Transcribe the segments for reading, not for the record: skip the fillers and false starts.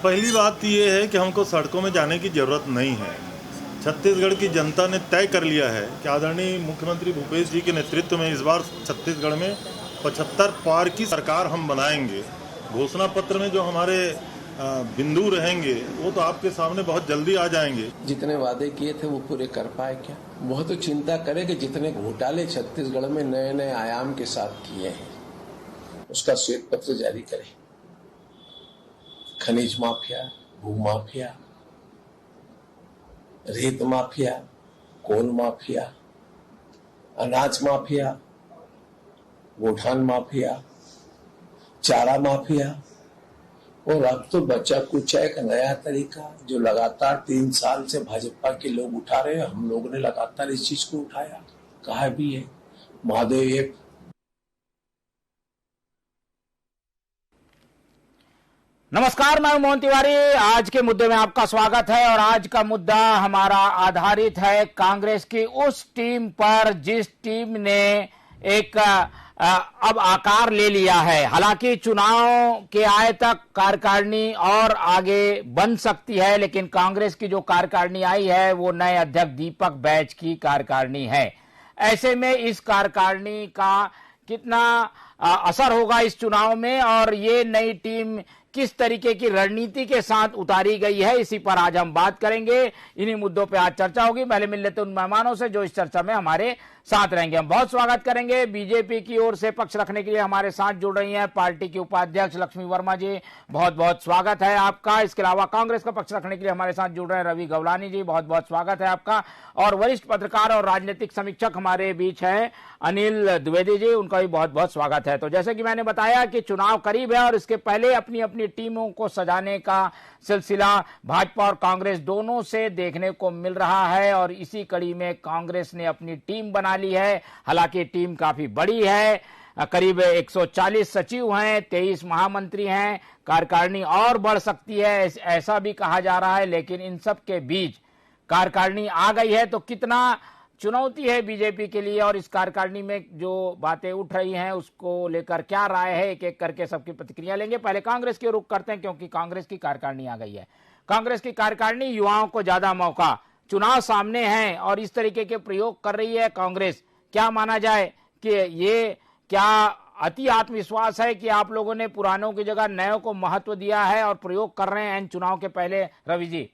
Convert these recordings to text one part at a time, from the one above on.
पहली बात ये है कि हमको सड़कों में जाने की ज़रूरत नहीं है। छत्तीसगढ़ की जनता ने तय कर लिया है कि आदरणीय मुख्यमंत्री भूपेश जी के नेतृत्व में इस बार छत्तीसगढ़ में 75 पार की सरकार हम बनाएंगे। घोषणा पत्र में जो हमारे बिंदु रहेंगे वो तो आपके सामने बहुत जल्दी आ जाएंगे। जितने वादे किए थे वो पूरे कर पाए क्या? वह तो चिंता करे कि जितने घोटाले छत्तीसगढ़ में नए नए आयाम के साथ किए हैं उसका श्वेत पत्र जारी करे। खनिज माफिया, भू माफिया, रेत माफिया, कोल माफिया, अनाज माफिया, गोठान माफिया, चारा माफिया, और अब तो बचा कुछ एक नया तरीका जो लगातार 3 साल से भाजपा के लोग उठा रहे हैं। हम लोगों ने लगातार इस चीज को उठाया, कहा भी है महादेव एक। नमस्कार, मैं मोहन तिवारी। आज के मुद्दे में आपका स्वागत है और आज का मुद्दा हमारा आधारित है कांग्रेस की उस टीम पर जिस टीम ने एक अब आकार ले लिया है। हालांकि चुनाव के आए तक कार्यकारिणी और आगे बन सकती है, लेकिन कांग्रेस की जो कार्यकारिणी आई है वो नए अध्यक्ष दीपक बैज की कार्यकारिणी है। ऐसे में इस कार्यकारिणी का कितना असर होगा इस चुनाव में और ये नई टीम किस तरीके की रणनीति के साथ उतारी गई है, इसी पर आज हम बात करेंगे। इन्हीं मुद्दों पे आज चर्चा होगी। पहले मिल लेते उन मेहमानों से जो इस चर्चा में हमारे साथ रहेंगे। हम बहुत स्वागत करेंगे। बीजेपी की ओर से पक्ष रखने के लिए हमारे साथ जुड़ रही हैं पार्टी की उपाध्यक्ष लक्ष्मी वर्मा जी, बहुत बहुत स्वागत है आपका। इसके अलावा कांग्रेस का पक्ष रखने के लिए हमारे साथ जुड़ रहे हैं रवि गवलानी जी, बहुत बहुत स्वागत है आपका। और वरिष्ठ पत्रकार और राजनीतिक समीक्षक हमारे बीच हैं अनिल द्विवेदी जी, उनका भी बहुत बहुत स्वागत है। तो जैसे कि मैंने बताया कि चुनाव करीब है और इसके पहले अपनी अपनी टीमों को सजाने का सिलसिला भाजपा और कांग्रेस दोनों से देखने को मिल रहा है और इसी कड़ी में कांग्रेस ने अपनी टीम बना ली है। हालांकि टीम काफी बड़ी है, करीब 140 सचिव हैं, 23 महामंत्री हैं, कार्यकारिणी और बढ़ सकती है ऐसा भी कहा जा रहा है। लेकिन इन सब के बीच कार्यकारिणी आ गई है तो कितना चुनौती है बीजेपी के लिए और इस कार्यकारिणी में जो बातें उठ रही हैं उसको लेकर क्या राय है, एक एक करके सबकी प्रतिक्रिया लेंगे। पहले कांग्रेस की रुख करते हैं क्योंकि कांग्रेस की कार्यकारिणी आ गई है। कांग्रेस की कार्यकारिणी युवाओं को ज्यादा मौका, चुनाव सामने हैं और इस तरीके के प्रयोग कर रही है कांग्रेस। क्या माना जाए कि ये क्या अति आत्मविश्वास है कि आप लोगों ने पुरानों की जगह नयों को महत्व दिया है और प्रयोग कर रहे हैं चुनाव के पहले? रवि जी।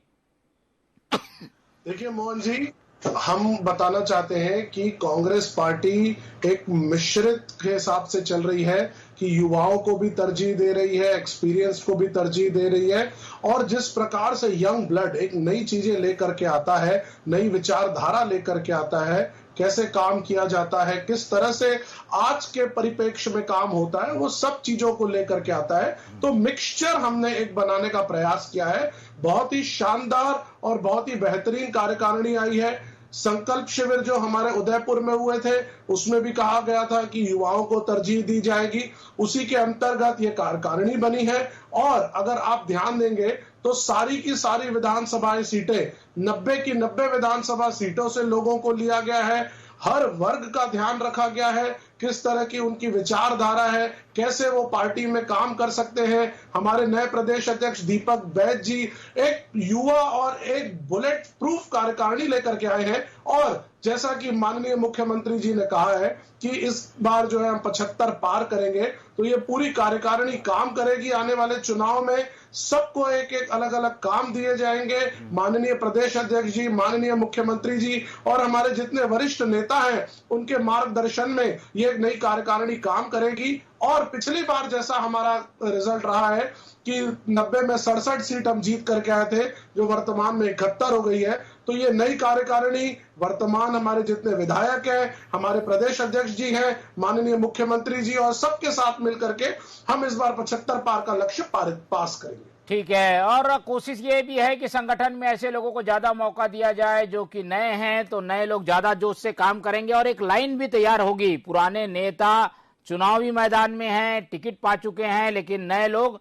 देखिए मोहन जी, हम बताना चाहते हैं कि कांग्रेस पार्टी एक मिश्रित के हिसाब से चल रही है कि युवाओं को भी तरजीह दे रही है, एक्सपीरियंस को भी तरजीह दे रही है और जिस प्रकार से यंग ब्लड एक नई चीजें लेकर के आता है, नई विचारधारा लेकर के आता है, कैसे काम किया जाता है, किस तरह से आज के परिप्रेक्ष्य में काम होता है, वो सब चीजों को लेकर के आता है। तो मिक्सचर हमने एक बनाने का प्रयास किया है। बहुत ही शानदार और बहुत ही बेहतरीन कार्यकारिणी आई है। संकल्प शिविर जो हमारे उदयपुर में हुए थे उसमें भी कहा गया था कि युवाओं को तरजीह दी जाएगी, उसी के अंतर्गत ये कार्यकारिणी बनी है। और अगर आप ध्यान देंगे तो सारी की सारी विधानसभा सीटें 90 की 90 विधानसभा सीटों से लोगों को लिया गया है। हर वर्ग का ध्यान रखा गया है, किस तरह की उनकी विचारधारा है, कैसे वो पार्टी में काम कर सकते हैं। हमारे नए प्रदेश अध्यक्ष दीपक बैज जी एक युवा और एक बुलेट प्रूफ कार्यकारिणी लेकर के आए हैं और जैसा कि माननीय मुख्यमंत्री जी ने कहा है कि इस बार जो है हम 75 पार करेंगे, तो ये पूरी कार्यकारिणी काम करेगी। आने वाले चुनाव में सबको एक एक अलग अलग काम दिए जाएंगे। माननीय प्रदेश अध्यक्ष जी, माननीय मुख्यमंत्री जी और हमारे जितने वरिष्ठ नेता हैं उनके मार्गदर्शन में ये एक नई कार्यकारिणी काम करेगी। और पिछली बार जैसा हमारा रिजल्ट रहा है कि 90 में 67 सीट हम जीत करके आए थे, जो वर्तमान में 71 हो गई है। तो ये नई कार्यकारिणी वर्तमान हमारे जितने विधायक हैं, हमारे प्रदेश अध्यक्ष जी हैं, माननीय मुख्यमंत्री जी और सबके साथ मिलकर के हम इस बार 75 पार का लक्ष्य पास करेंगे। ठीक है, और कोशिश ये भी है कि संगठन में ऐसे लोगों को ज्यादा मौका दिया जाए जो कि नए हैं, तो नए लोग ज्यादा जोश से काम करेंगे और एक लाइन भी तैयार होगी। पुराने नेता चुनावी मैदान में हैं, टिकट पा चुके हैं, लेकिन नए लोग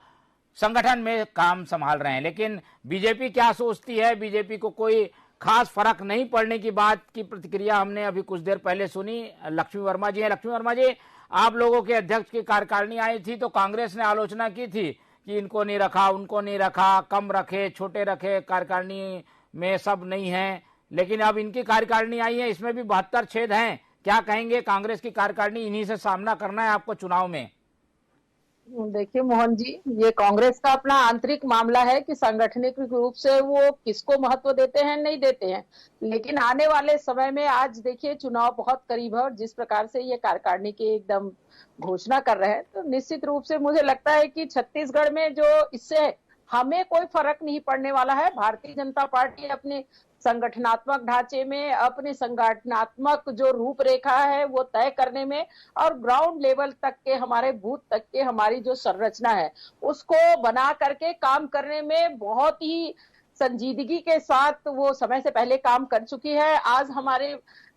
संगठन में काम संभाल रहे हैं। लेकिन बीजेपी क्या सोचती है, बीजेपी को कोई खास फर्क नहीं पड़ने की बात की प्रतिक्रिया हमने अभी कुछ देर पहले सुनी। लक्ष्मी वर्मा जी हैं। लक्ष्मी वर्मा जी, आप लोगों के अध्यक्ष की कार्यकारिणी आई थी तो कांग्रेस ने आलोचना की थी कि इनको नहीं रखा, उनको नहीं रखा, कम रखे, छोटे रखे, कार्यकारिणी में सब नहीं है, लेकिन अब इनकी कार्यकारिणी आई है, इसमें भी 72 छेद हैं। क्या कहेंगे, कांग्रेस की कार्यकारिणी इन्हीं से सामना करना है आपको चुनाव में? देखिए मोहन जी, ये कांग्रेस का अपना आंतरिक मामला है कि सांगठनिक रूप से वो किसको महत्व देते हैं नहीं देते हैं, लेकिन आने वाले समय में आज देखिए चुनाव बहुत करीब है और जिस प्रकार से ये कार्यकारिणी की एकदम घोषणा कर रहे हैं, तो निश्चित रूप से मुझे लगता है कि छत्तीसगढ़ में जो इससे हमें कोई फर्क नहीं पड़ने वाला है। भारतीय जनता पार्टी अपने संगठनात्मक ढांचे में, अपने संगठनात्मक जो रूपरेखा है वो तय करने में और ग्राउंड लेवल तक के, हमारे बूथ तक के हमारी जो संरचना है उसको बना करके काम करने में बहुत ही संजीदगी के साथ वो समय से पहले काम कर चुकी है। आज हमारे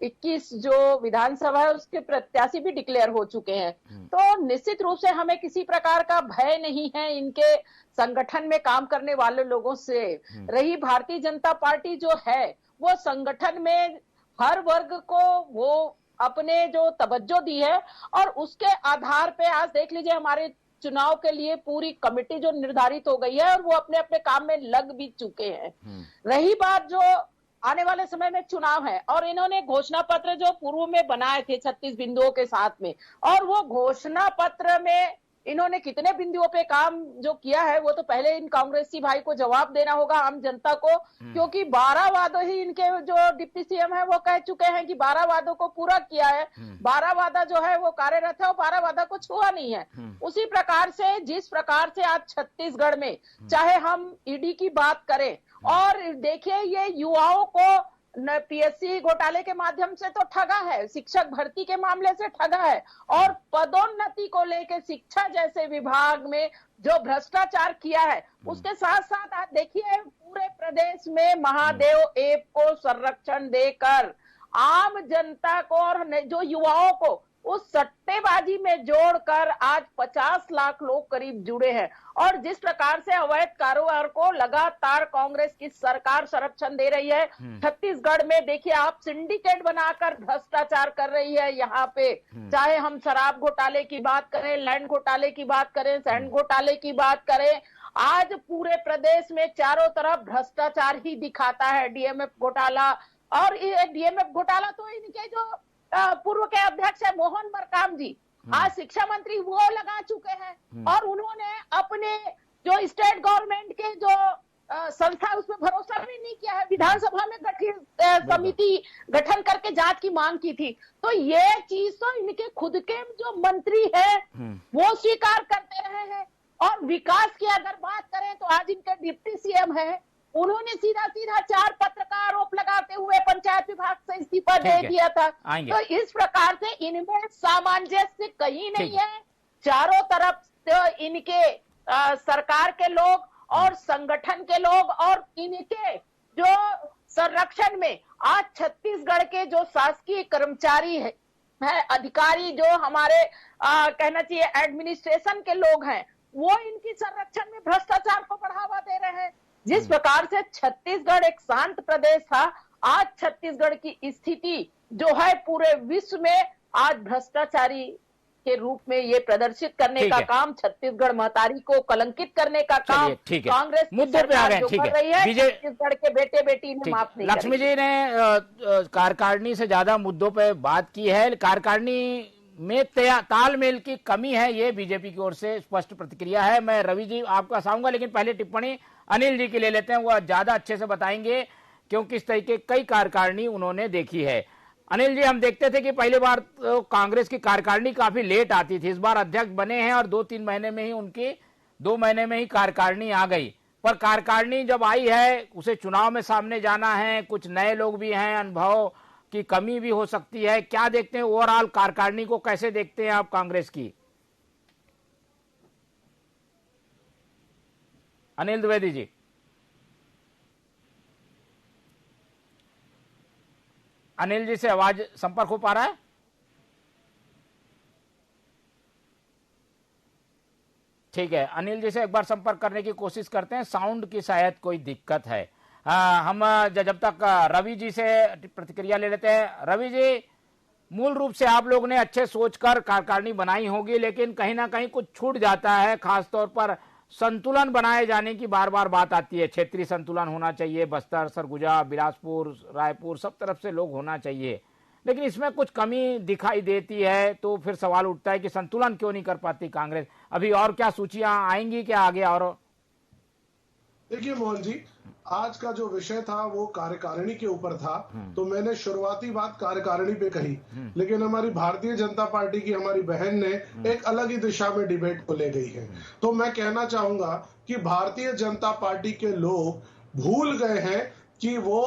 21 जो विधानसभा है उसके प्रत्याशी भी डिक्लेयर हो चुके हैं, तो निश्चित रूप से हमें किसी प्रकार का भय नहीं है इनके संगठन में काम करने वाले लोगों से। रही भारतीय जनता पार्टी जो है वो संगठन में हर वर्ग को वो अपने जो तवज्जो दी है और उसके आधार पे आज देख लीजिए हमारे चुनाव के लिए पूरी कमेटी जो निर्धारित हो गई है और वो अपने अपने काम में लग भी चुके हैं। रही बात जो आने वाले समय में चुनाव है और इन्होंने घोषणा पत्र जो पूर्व में बनाए थे 36 बिंदुओं के साथ में, और वो घोषणा पत्र में इन्होंने कितने बिंदुओं पे काम जो किया है वो तो पहले इन कांग्रेसी भाई को जवाब देना होगा, आम जनता को, क्योंकि 12 वादों ही इनके जो डिप्टी सीएम है वो कह चुके हैं कि 12 वादों को पूरा किया है, 12 वादा जो है वो कार्यरत है और 12 वादा को छुआ नहीं है। उसी प्रकार से जिस प्रकार से आज छत्तीसगढ़ में चाहे हम ईडी की बात करें और देखिए ये युवाओं को पीएससी घोटाले के माध्यम से तो ठगा है, शिक्षक भर्ती के मामले से ठगा है और पदोन्नति को लेकर शिक्षा जैसे विभाग में जो भ्रष्टाचार किया है उसके साथ साथ आज देखिए पूरे प्रदेश में महादेव ऐप को संरक्षण देकर आम जनता को और जो युवाओं को उस सट्टेबाजी में जोड़कर आज 50 लाख लोग करीब जुड़े हैं और जिस प्रकार से अवैध कारोबार को लगातार कांग्रेस की सरकार संरक्षण दे रही है। छत्तीसगढ़ में देखिए आप सिंडिकेट बनाकर भ्रष्टाचार कर रही है यहाँ पे, चाहे हम शराब घोटाले की बात करें, लैंड घोटाले की बात करें, सैंड घोटाले की बात करें, आज पूरे प्रदेश में चारों तरफ भ्रष्टाचार ही दिखाता है। डीएमएफ घोटाला, और ये डीएमएफ घोटाला तो इनके जो पूर्व के अध्यक्ष है मोहन मरकाम जी, आज शिक्षा मंत्री वो लगा चुके हैं और उन्होंने अपने जो स्टेट गवर्नमेंट के जो संस्था उसमें भरोसा भी नहीं किया है। विधानसभा में गठित समिति गठन करके जांच की मांग की थी, तो ये चीज तो इनके खुद के जो मंत्री है वो स्वीकार करते रहे हैं। और विकास की अगर बात करें तो आज इनके डिप्टी सीएम है, उन्होंने सीधा सीधा 4 पत्र का आरोप लगाते हुए पंचायत विभाग से इस्तीफा दे दिया था। तो इस प्रकार से इनमें सामंजस्य कहीं नहीं है। चारों तरफ तो इनके सरकार के लोग और संगठन के लोग और इनके जो संरक्षण में आज छत्तीसगढ़ के जो शासकीय कर्मचारी है अधिकारी, जो हमारे कहना चाहिए एडमिनिस्ट्रेशन के लोग हैं, वो इनकी संरक्षण में भ्रष्टाचार को बढ़ावा दे रहे हैं। जिस प्रकार से छत्तीसगढ़ एक शांत प्रदेश था, आज छत्तीसगढ़ की स्थिति जो है पूरे विश्व में आज भ्रष्टाचारी के रूप में ये प्रदर्शित करने का काम, छत्तीसगढ़ महतारी को कलंकित करने का काम कांग्रेस मुद्दे पे आ गए। ठीक है, छत्तीसगढ़ के बेटे बेटी ने माफ नहीं। लक्ष्मी जी ने कार्यकारिणी से ज्यादा मुद्दों पे बात की है। कार्यकारिणी में तालमेल की कमी है, ये बीजेपी की ओर से स्पष्ट प्रतिक्रिया है। मैं रवि जी आपका चाहूंगा, लेकिन पहले टिप्पणी अनिल जी की ले लेते हैं, वो ज्यादा अच्छे से बताएंगे क्योंकि इस तरीके कई कार्यकारिणी उन्होंने देखी है। अनिल जी, हम देखते थे कि पहली बार तो कांग्रेस की कार्यकारिणी काफी लेट आती थी, इस बार अध्यक्ष बने हैं और 2-3 महीने में ही उनकी 2 महीने में ही कार्यकारिणी आ गई। पर कार्यकारिणी जब आई है उसे चुनाव में सामने जाना है, कुछ नए लोग भी हैं, अनुभव की कमी भी हो सकती है। क्या देखते हैं ओवरऑल कार्यकारिणी को, कैसे देखते हैं आप कांग्रेस की? अनिल द्विवेदी जी। अनिल जी से आवाज संपर्क हो पा रहा है? ठीक है, अनिल जी से एक बार संपर्क करने की कोशिश करते हैं, साउंड की शायद कोई दिक्कत है। हम जब तक रवि जी से प्रतिक्रिया ले लेते हैं। रवि जी, मूल रूप से आप लोग ने अच्छे सोचकर कार्यकारिणी बनाई होगी, लेकिन कहीं ना कहीं कुछ छूट जाता है, खासतौर पर संतुलन बनाए जाने की बार बार बात आती है, क्षेत्रीय संतुलन होना चाहिए, बस्तर, सरगुजा, बिलासपुर, रायपुर, सब तरफ से लोग होना चाहिए, लेकिन इसमें कुछ कमी दिखाई देती है। तो फिर सवाल उठता है कि संतुलन क्यों नहीं कर पाती कांग्रेस। अभी और क्या सूचियां आएंगी क्या आगे? और देखिए मोहन जी, आज का जो विषय था वो कार्यकारिणी के ऊपर था, तो मैंने शुरुआती बात कार्यकारिणी पे कही, लेकिन हमारी भारतीय जनता पार्टी की हमारी बहन ने एक अलग ही दिशा में डिबेट को ले गई है। तो मैं कहना चाहूंगा कि भारतीय जनता पार्टी के लोग भूल गए हैं कि वो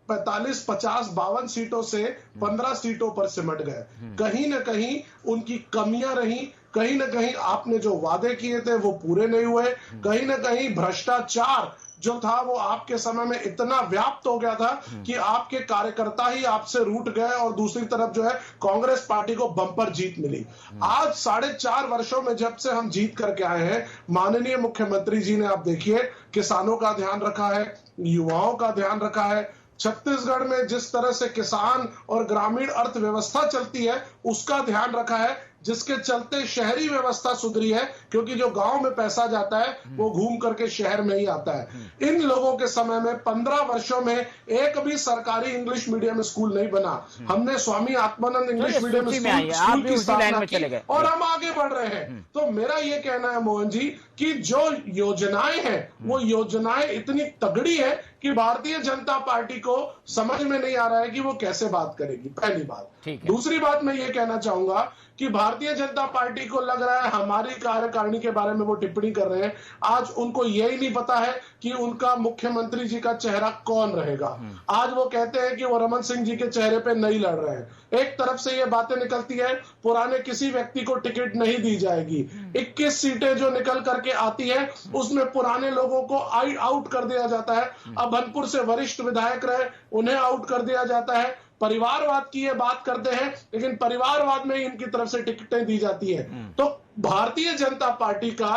45, 50, 52 सीटों से 15 सीटों पर सिमट गए। कहीं ना कहीं उनकी कमियां रही, कहीं ना कहीं आपने जो वादे किए थे वो पूरे नहीं हुए, कहीं ना कहीं भ्रष्टाचार जो था वो आपके समय में इतना व्याप्त हो गया था कि आपके कार्यकर्ता ही आपसे रूठ गए, और दूसरी तरफ जो है कांग्रेस पार्टी को बम्पर जीत मिली। आज 4.5 वर्षों में जब से हम जीत करके आए हैं, माननीय मुख्यमंत्री जी ने, आप देखिए, किसानों का ध्यान रखा है, युवाओं का ध्यान रखा है। छत्तीसगढ़ में जिस तरह से किसान और ग्रामीण अर्थव्यवस्था चलती है उसका ध्यान रखा है, जिसके चलते शहरी व्यवस्था सुधरी है, क्योंकि जो गांव में पैसा जाता है वो घूम करके शहर में ही आता है। इन लोगों के समय में 15 वर्षों में एक भी सरकारी इंग्लिश मीडियम स्कूल नहीं बना। हमने Swami Atmanand English medium school की स्थापना की और हम आगे बढ़ रहे हैं। तो मेरा ये कहना है मोहन जी कि जो योजनाएं हैं वो योजनाएं इतनी तगड़ी है कि भारतीय जनता पार्टी को समझ में नहीं आ रहा है कि वो कैसे बात करेगी, पहली बात। दूसरी बात मैं ये कहना चाहूंगा कि भारतीय जनता पार्टी को लग रहा है हमारी कार्यकारिणी के बारे में वो टिप्पणी कर रहे हैं, आज उनको यही नहीं पता है कि उनका मुख्यमंत्री जी का चेहरा कौन रहेगा। आज वो कहते हैं कि वो रमन सिंह जी के चेहरे पे नहीं लड़ रहे हैं। एक तरफ से ये बातें निकलती है पुराने किसी व्यक्ति को टिकट नहीं दी जाएगी, 21 सीटें जो निकल करके आती है उसमें पुराने लोगों को आउट कर दिया जाता है। अब भनपुर से वरिष्ठ विधायक रहे उन्हें आउट कर दिया जाता है। परिवारवाद की ये बात करते हैं, लेकिन परिवारवाद में इनकी तरफ से टिकटें दी जाती है। तो भारतीय जनता पार्टी का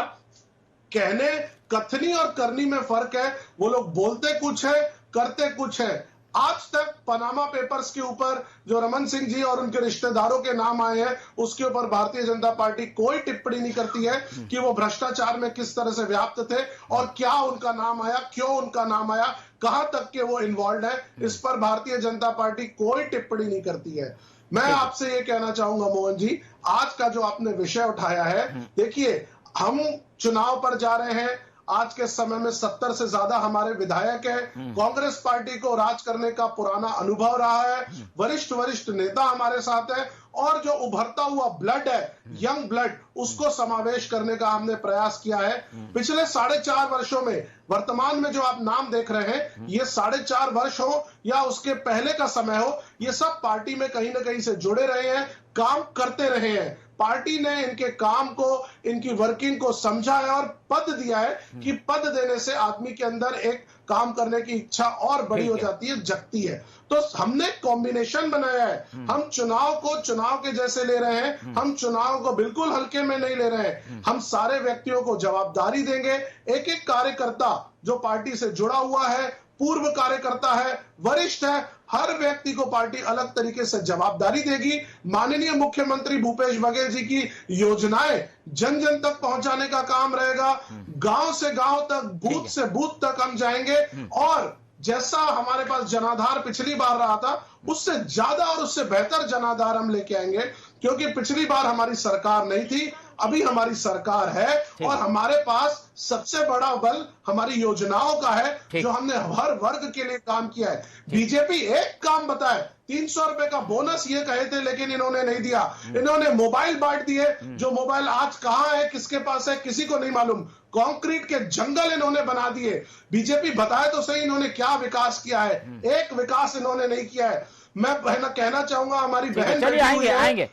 कहने, कथनी और करनी में फर्क है। वो लोग बोलते कुछ है, करते कुछ है। आज तक पनामा पेपर्स के ऊपर जो रमन सिंह जी और उनके रिश्तेदारों के नाम आए हैं उसके ऊपर भारतीय जनता पार्टी कोई टिप्पणी नहीं करती है कि वो भ्रष्टाचार में किस तरह से व्याप्त थे और क्या उनका नाम आया, क्यों उनका नाम आया, कहां तक के वो इन्वॉल्व है। इस पर भारतीय जनता पार्टी कोई टिप्पणी नहीं करती है। मैं आपसे ये कहना चाहूंगा मोहन जी, आज का जो आपने विषय उठाया है, देखिए हम चुनाव पर जा रहे हैं। आज के समय में 70 से ज्यादा हमारे विधायक हैं। कांग्रेस पार्टी को राज करने का पुराना अनुभव रहा है। वरिष्ठ नेता हमारे साथ हैं और जो उभरता हुआ ब्लड है, यंग ब्लड, उसको समावेश करने का हमने प्रयास किया है। पिछले 4.5 वर्षों में, वर्तमान में जो आप नाम देख रहे हैं, ये 4.5 वर्ष हो या उसके पहले का समय हो, ये सब पार्टी में कहीं ना कहीं से जुड़े रहे हैं, काम करते रहे हैं। पार्टी ने इनके काम को, इनकी वर्किंग को समझा है और पद दिया है कि पद देने से आदमी के अंदर एक काम करने की इच्छा और बड़ी हो जाती है, जगती है। तो हमने कॉम्बिनेशन बनाया है। हम चुनाव को चुनाव के जैसे ले रहे हैं, हम चुनाव को बिल्कुल हल्के में नहीं ले रहे हैं। हम सारे व्यक्तियों को जवाबदारी देंगे। एक एक कार्यकर्ता जो पार्टी से जुड़ा हुआ है, पूर्व कार्यकर्ता है, वरिष्ठ है, हर व्यक्ति को पार्टी अलग तरीके से जवाबदारी देगी। माननीय मुख्यमंत्री भूपेश बघेल जी की योजनाएं जन जन तक पहुंचाने का काम रहेगा। गांव से गांव तक, बूथ से बूथ तक हम जाएंगे और जैसा हमारे पास जनाधार पिछली बार रहा था उससे ज्यादा और उससे बेहतर जनाधार हम लेके आएंगे, क्योंकि पिछली बार हमारी सरकार नहीं थी, अभी हमारी सरकार है और हमारे पास सबसे बड़ा बल हमारी योजनाओं का है जो हमने हर वर्ग के लिए काम किया है। बीजेपी एक काम बताए, 300 रुपए का बोनस ये कहे थे लेकिन इन्होंने नहीं दिया। इन्होंने मोबाइल बांट दिए, जो मोबाइल आज कहां है, किसके पास है, किसी को नहीं मालूम। कंक्रीट के जंगल इन्होंने बना दिए। बीजेपी बताए तो सही इन्होंने क्या विकास किया है, एक विकास इन्होंने नहीं किया है। मैं कहना चाहूंगा हमारी बहन आएंगे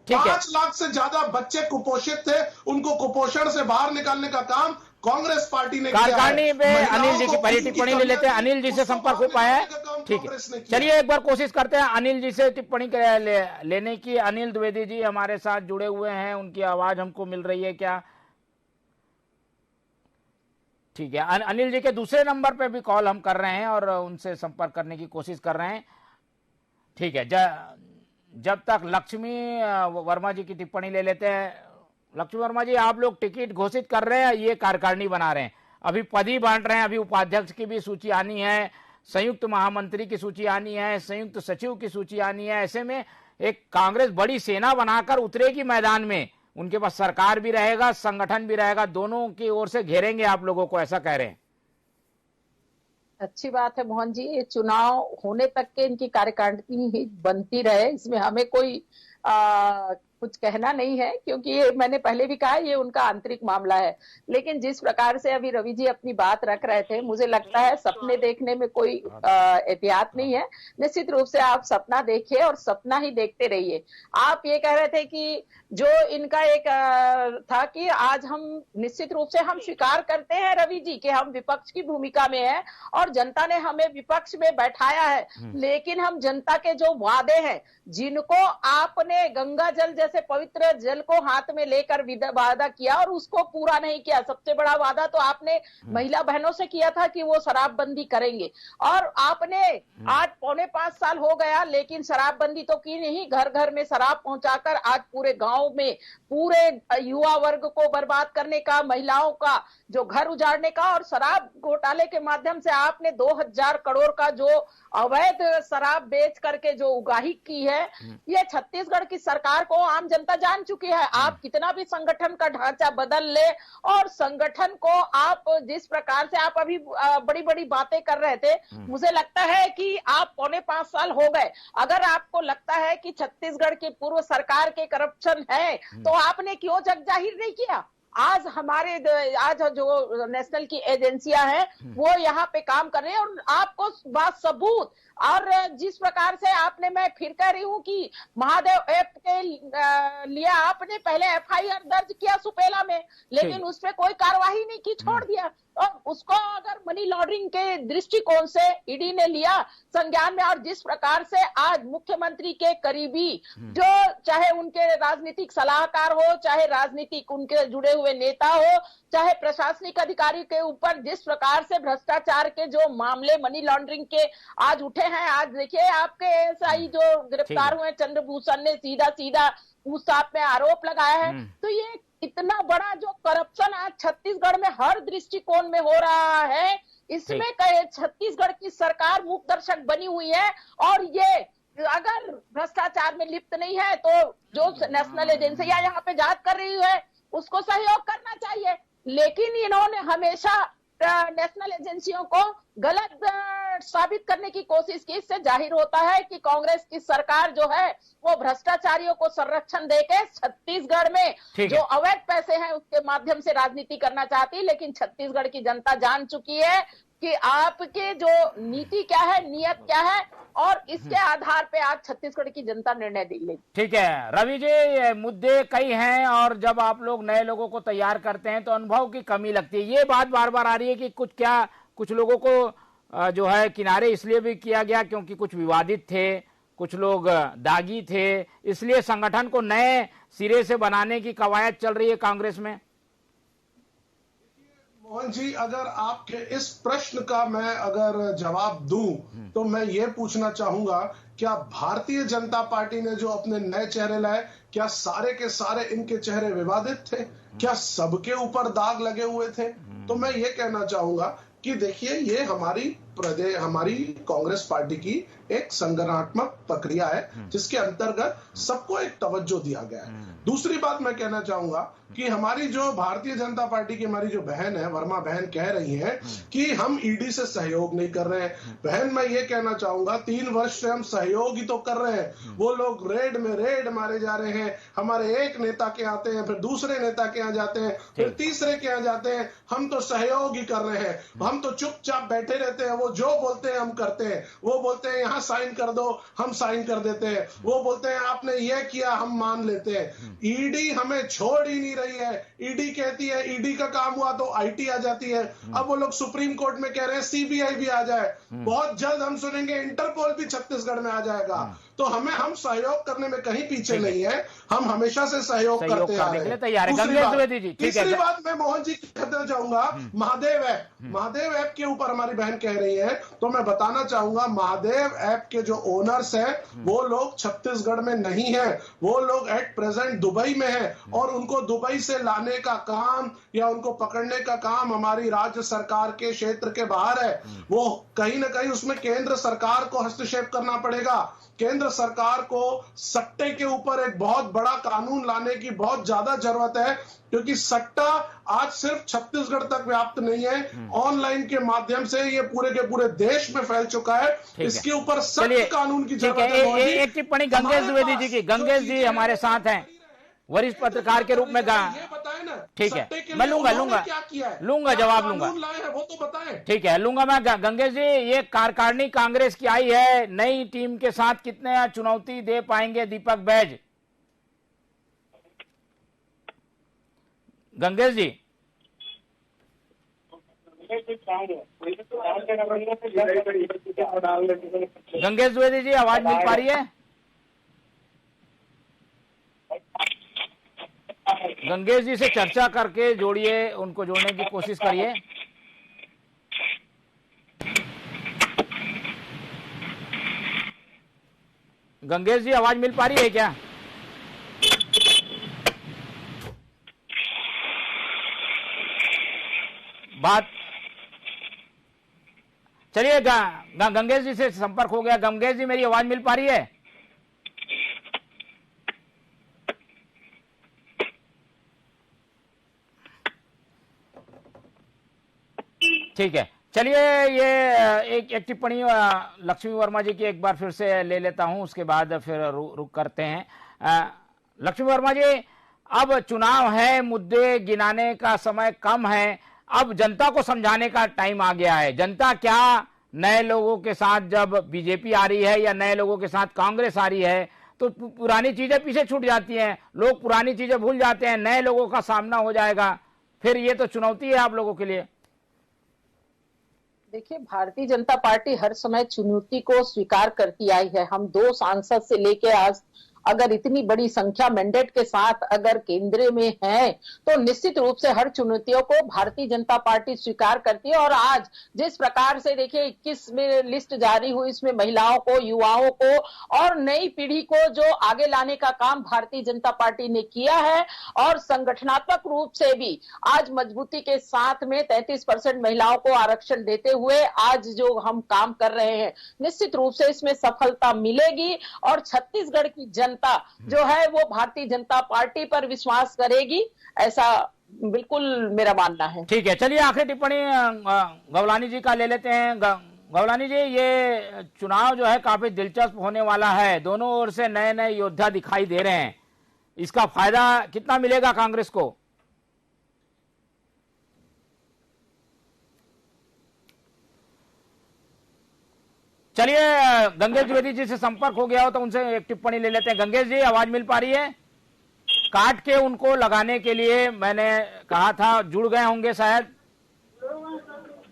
5 लाख से ज्यादा बच्चे कुपोषित थे, उनको कुपोषण से बाहर निकालने का काम कांग्रेस पार्टी ने किया है। कार्यकारिणी में अनिल जी की पहली टिप्पणी ले लेते हैं। अनिल जी से संपर्क हो पाया है? ठीक है, चलिए एक बार कोशिश करते हैं अनिल जी से टिप्पणी लेने की। अनिल द्विवेदी जी हमारे साथ जुड़े हुए हैं, उनकी आवाज हमको मिल रही है क्या? ठीक है, अनिल जी के दूसरे नंबर पे भी कॉल हम कर रहे हैं और उनसे संपर्क करने की कोशिश कर रहे हैं। ठीक है, जब तक लक्ष्मी वर्मा जी की टिप्पणी ले लेते हैं। लक्ष्मी वर्मा जी, आप लोग टिकट घोषित कर रहे हैं, ये कार्यकारिणी बना रहे हैं, अभी पद ही बांट रहे हैं, अभी उपाध्यक्ष की भी सूची आनी है, संयुक्त महामंत्री की सूची आनी है, संयुक्त सचिव की सूची आनी है। ऐसे में एक कांग्रेस बड़ी सेना बनाकर उतरेगी मैदान में, उनके पास सरकार भी रहेगा, संगठन भी रहेगा, दोनों की ओर से घेरेंगे आप लोगों को, ऐसा कह रहे हैं। अच्छी बात है मोहन जी, ये चुनाव होने तक के इनकी कार्यकारिणी ही बनती रहे, इसमें हमें कोई कुछ कहना नहीं है, क्योंकि ये मैंने पहले भी कहा, ये उनका आंतरिक मामला है। लेकिन जिस प्रकार से अभी रवि जी अपनी बात रख रहे थे, मुझे लगता है सपने देखने में कोई एहतियात नहीं है। निश्चित रूप से आप सपना देखिए और सपना ही देखते रहिए। आप ये कह रहे थे कि जो इनका एक था कि आज हम निश्चित रूप से हम स्वीकार करते हैं रवि जी कि हम विपक्ष की भूमिका में है और जनता ने हमें विपक्ष में बैठाया है, लेकिन हम जनता के जो वादे हैं, जिनको आपने गंगा जल जैसे पवित्र जल को हाथ में लेकर वादा किया और उसको पूरा नहीं किया। सबसे बड़ा वादा तो आपने महिला बहनों से किया था कि वो शराबबंदी करेंगे, और आपने आज 4.25 साल हो गया, लेकिन शराबबंदी तो की नहीं। घर घर में शराब पहुंचाकर आज पूरे गांव में पूरे युवा वर्ग को बर्बाद करने का, महिलाओं का जो घर उजाड़ने का, और शराब घोटाले के माध्यम से आपने 2000 करोड़ का जो अवैध शराब बेच करके जो उगाही की है, ये छत्तीसगढ़ की सरकार को आम जनता जान चुकी है। आप कितना भी संगठन का ढांचा बदल ले, और संगठन को आप जिस प्रकार से आप अभी बड़ी बड़ी बातें कर रहे थे, मुझे लगता है कि आप 4.25 साल हो गए। अगर आपको लगता है कि छत्तीसगढ़ की पूर्व सरकार के करप्शन है, तो आपने क्यों जग जाहिर नहीं किया? आज जो नेशनल की एजेंसियां हैं वो यहाँ पे काम कर रहे हैं, और आपको सबूत, और जिस प्रकार से आपने, मैं फिर कह रही हूँ कि महादेव ऐप के लिए आपने पहले एफआईआर दर्ज किया सुपेला में, लेकिन उस पर कोई कार्रवाई नहीं की, छोड़ दिया। और उसको अगर मनी लॉन्ड्रिंग के दृष्टिकोण से ईडी ने लिया संज्ञान में, और जिस प्रकार से आज मुख्यमंत्री के करीबी, जो चाहे उनके राजनीतिक सलाहकार हो, चाहे राजनीतिक उनके जुड़े हुए नेता हो, चाहे प्रशासनिक अधिकारी के ऊपर जिस प्रकार से भ्रष्टाचार के जो मामले मनी लॉन्ड्रिंग के आज उठे हैं, आज देखिए आपके एएसआई जो गिरफ्तार हुए चंद्रभूषण ने सीधा सीधा पूछताछ में आरोप लगाया है। तो ये इतना बड़ा जो करप्शन आज छत्तीसगढ़ में हर दृष्टिकोण में हो रहा है, इसमें छत्तीसगढ़ की सरकार मूक दर्शक बनी हुई है, और ये अगर भ्रष्टाचार में लिप्त नहीं है तो जो नेशनल एजेंसियां यहाँ पे जांच कर रही है उसको सहयोग करना चाहिए। लेकिन इन्होंने हमेशा नेशनल एजेंसियों को गलत साबित करने की कोशिश की। इससे जाहिर होता है कि कांग्रेस की सरकार जो है वो भ्रष्टाचारियों को संरक्षण देके छत्तीसगढ़ में जो अवैध पैसे हैं उसके माध्यम से राजनीति करना चाहती है। लेकिन छत्तीसगढ़ की जनता जान चुकी है कि आपके जो नीति क्या है, नियत क्या है, और इसके आधार पे आज छत्तीसगढ़ की जनता निर्णय लेगी। ठीक है रवि जी, मुद्दे कई हैं, और जब आप लोग नए लोगों को तैयार करते हैं तो अनुभव की कमी लगती है। ये बात बार बार आ रही है कि कुछ लोगों को जो है किनारे इसलिए भी किया गया क्योंकि कुछ विवादित थे, कुछ लोग दागी थे, इसलिए संगठन को नए सिरे से बनाने की कवायद चल रही है कांग्रेस में। मोहन जी, अगर आपके इस प्रश्न का मैं अगर जवाब दूं तो मैं ये पूछना चाहूंगा, क्या भारतीय जनता पार्टी ने जो अपने नए चेहरे लाए, क्या सारे के सारे इनके चेहरे विवादित थे? क्या सबके ऊपर दाग लगे हुए थे? तो मैं ये कहना चाहूंगा कि देखिए, ये हमारी कांग्रेस पार्टी की एक संगठनात्मक प्रक्रिया है जिसके अंतर्गत सबको एक तवज्जो दिया गया है। दूसरी बात मैं कहना चाहूंगा कि हमारी जो भारतीय जनता पार्टी की हमारी जो बहन है, वर्मा बहन, कह रही है कि हम ईडी से सहयोग नहीं कर रहे हैं। बहन, मैं ये कहना चाहूंगा 3 वर्ष से हम सहयोग ही तो कर रहे हैं। वो लोग रेड में रेड मारे जा रहे हैं, हमारे एक नेता के आते हैं, फिर दूसरे नेता के यहाँ जाते हैं, फिर तीसरे के यहाँ जाते हैं। हम तो सहयोग ही कर रहे हैं, हम तो चुपचाप बैठे रहते हैं। वो जो बोलते हैं हम करते हैं। वो बोलते हैं यहाँ साइन कर दो, हम साइन कर देते हैं। वो बोलते हैं आपने ये किया, हम मान लेते हैं। ईडी हमें छोड़ ही नहीं रही है। ईडी कहती है, ईडी का काम हुआ तो आईटी आ जाती है। अब वो लोग सुप्रीम कोर्ट में कह रहे हैं सीबीआई भी आ जाए। बहुत जल्द हम सुनेंगे इंटरपोल भी छत्तीसगढ़ में आ जाएगा। तो हम सहयोग करने में कहीं पीछे नहीं है, हम हमेशा से सहयोग करते आ रहे हैं। तीसरी बात मैं मोहन जी कहना चाहूंगा, महादेव ऐप के ऊपर हमारी बहन कह रही है, तो मैं बताना चाहूंगा महादेव ऐप के जो ओनर्स हैं वो लोग छत्तीसगढ़ में नहीं है, वो लोग एट प्रेजेंट दुबई में है, और उनको दुबई से लाने का काम या उनको पकड़ने का काम हमारी राज्य सरकार के क्षेत्र के बाहर है। वो कहीं ना कहीं उसमें केंद्र सरकार को हस्तक्षेप करना पड़ेगा। केंद्र सरकार को सट्टे के ऊपर एक बहुत बड़ा कानून लाने की बहुत ज्यादा जरूरत है, क्योंकि सट्टा आज सिर्फ छत्तीसगढ़ तक व्याप्त नहीं है, ऑनलाइन के माध्यम से ये पूरे के पूरे देश में फैल चुका है। इसके ऊपर सख्त कानून की जरूरत है। एक टिप्पणी गंगेश द्विवेदी जी की। गंगेश जी हमारे साथ हैं, वरिष्ठ पत्रकार के रूप में। ठीक है, मैं लूंगा जवाब लूंगा, वो तो बताएं। ठीक है, लूंगा मैं। गंगेश जी, ये कार्यकारिणी कांग्रेस की आई है, नई टीम के साथ कितने चुनौती दे पाएंगे दीपक बैज? गंगेश जी, गंगेश द्विवेदी जी, आवाज मिल पा रही है? गंगेश जी से चर्चा करके जोड़िए, उनको जोड़ने की कोशिश करिए। गंगेश जी, आवाज मिल पा रही है क्या? बात चलिए, गंगेश जी से संपर्क हो गया। गंगेश जी, मेरी आवाज मिल पा रही है? ठीक है, चलिए, ये एक टिप्पणी लक्ष्मी वर्मा जी की एक बार फिर से ले लेता हूं, उसके बाद फिर रुक करते हैं। लक्ष्मी वर्मा जी, अब चुनाव है, मुद्दे गिनाने का समय कम है, अब जनता को समझाने का टाइम आ गया है। जनता क्या नए लोगों के साथ जब बीजेपी आ रही है या नए लोगों के साथ कांग्रेस आ रही है तो पुरानी चीजें पीछे छूट जाती हैं, लोग पुरानी चीजें भूल जाते हैं, नए लोगों का सामना हो जाएगा। फिर ये तो चुनौती है आप लोगों के लिए। देखिए, भारतीय जनता पार्टी हर समय चुनौती को स्वीकार करती आई है। हम 2 सांसद से लेके आज अगर इतनी बड़ी संख्या मैंडेट के साथ अगर केंद्र में है तो निश्चित रूप से हर चुनौतियों को भारतीय जनता पार्टी स्वीकार करती है। और आज जिस प्रकार से देखिए 21 में लिस्ट जारी हुई, इसमें महिलाओं को, युवाओं को और नई पीढ़ी को जो आगे लाने का काम भारतीय जनता पार्टी ने किया है, और संगठनात्मक रूप से भी आज मजबूती के साथ में 33% महिलाओं को आरक्षण देते हुए आज जो हम काम कर रहे हैं, निश्चित रूप से इसमें सफलता मिलेगी और छत्तीसगढ़ की जनता जो है वो भारतीय जनता पार्टी पर विश्वास करेगी, ऐसा बिल्कुल मेरा मानना है। ठीक है, चलिए आखिरी टिप्पणी गवलानी जी का ले लेते हैं। गवलानी जी, ये चुनाव जो है काफी दिलचस्प होने वाला है, दोनों ओर से नए नए योद्धा दिखाई दे रहे हैं, इसका फायदा कितना मिलेगा कांग्रेस को? चलिए, गंगेश द्विवेदी जी से संपर्क हो गया हो तो उनसे एक टिप्पणी ले लेते हैं। गंगेश जी, आवाज मिल पा रही है? काट के उनको लगाने के लिए मैंने कहा था, जुड़ गए होंगे शायद।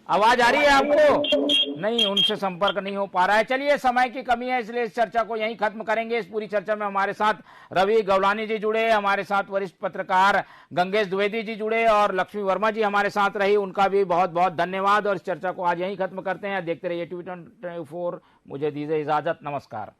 आवाज आ रही है आपको? नहीं, उनसे संपर्क नहीं हो पा रहा है। चलिए, समय की कमी है इसलिए इस चर्चा को यहीं खत्म करेंगे। इस पूरी चर्चा में हमारे साथ रवि गवलानी जी जुड़े, हमारे साथ वरिष्ठ पत्रकार गंगेश द्विवेदी जी जुड़े और लक्ष्मी वर्मा जी हमारे साथ रही, उनका भी बहुत बहुत धन्यवाद। और इस चर्चा को आज यहीं खत्म करते हैं। देखते रहिए TV24। मुझे दीजिए इजाजत, नमस्कार।